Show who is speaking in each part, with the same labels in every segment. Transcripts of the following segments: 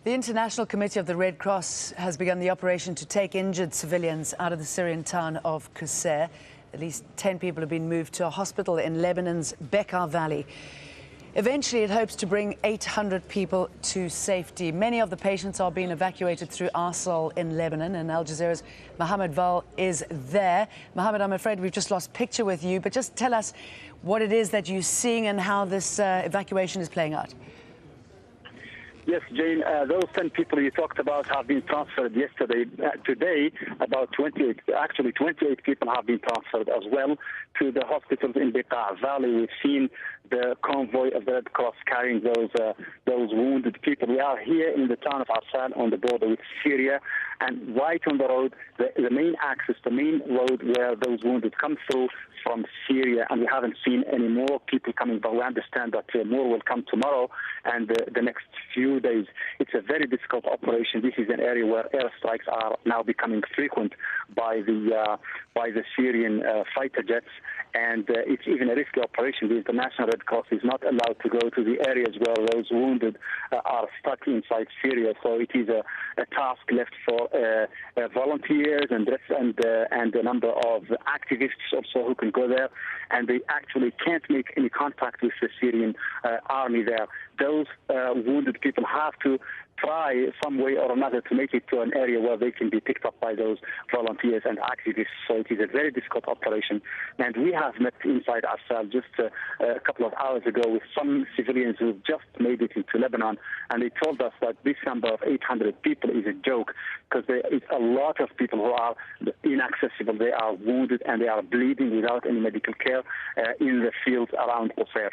Speaker 1: The International Committee of the Red Cross has begun the operation to take injured civilians out of the Syrian town of Qusayr. At least 10 people have been moved to a hospital in Lebanon's Bekaa Valley. Eventually, it hopes to bring 800 people to safety. Many of the patients are being evacuated through Arsal in Lebanon, and Al Jazeera's Mohammed Val is there. Mohammed, I'm afraid we've just lost picture with you, but just tell us what it is that you're seeing and how this evacuation is playing out.
Speaker 2: Yes, Jane, those 10 people you talked about have been transferred yesterday. Today, about 28 people have been transferred as well to the hospitals in Bekaa Valley. We've seen the convoy of the Red Cross carrying those wounded people. We are here in the town of Arsal on the border with Syria, and right on the road, the main access, the main road where those wounded come through from Syria, and we haven't seen any more people coming, but we understand that more will come tomorrow and the next few days. It's a very difficult operation. This is an area where airstrikes are now becoming frequent by the Syrian fighter jets, and it's even a risky operation. The International Red Cross is not allowed to go to the areas where those wounded are stuck inside Syria. So it is a task left for volunteers and a number of activists also who can go there, and they actually can't make any contact with the Syrian army there. Those wounded people have to try some way or another to make it to an area where they can be picked up by those volunteers and activists. So it is a very difficult operation. And we have met inside Arsal just a couple of hours ago with some civilians who just made it into Lebanon, and they told us that this number of 800 people is a joke, because there is a lot of people who are inaccessible. They are wounded and they are bleeding without any medical care in the fields around Qusayr.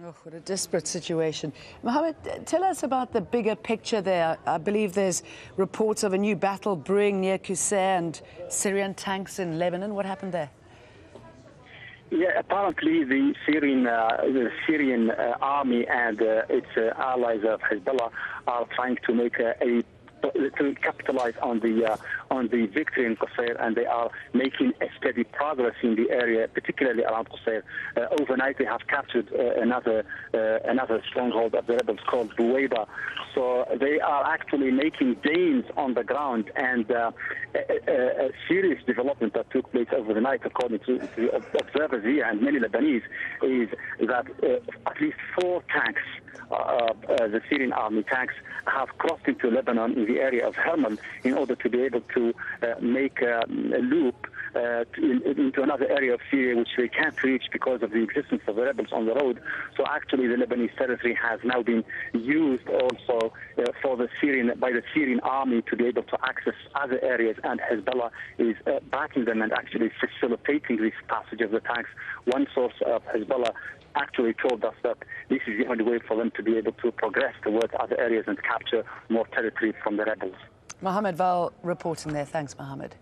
Speaker 1: Oh, what a desperate situation. Mohammed, tell us about the bigger picture there. I believe there's reports of a new battle brewing near Qusayr and Syrian tanks in Lebanon. What happened there?
Speaker 2: Yeah, apparently the Syrian army and its allies of Hezbollah are trying to make to capitalize on the victory in Qusayr, and they are making a steady progress in the area, particularly around Qusayr. Overnight, they have captured another stronghold of the rebels called Buwayda. So they are actually making gains on the ground, and a serious development that took place over the night, according to observers here and many Lebanese, is that at least 4 tanks, the Syrian army tanks, have crossed into Lebanon in the area of Hermel in order to be able to make a loop into another area of Syria which they can't reach because of the existence of the rebels on the road. So actually the Lebanese territory has now been used also by the Syrian army to be able to access other areas, and Hezbollah is backing them and actually facilitating this passage of the tanks. One source of Hezbollah actually told us that this is the only way for them to be able to progress towards other areas and capture more territory from the rebels.
Speaker 1: Mohammed Val reporting there. Thanks, Mohammed.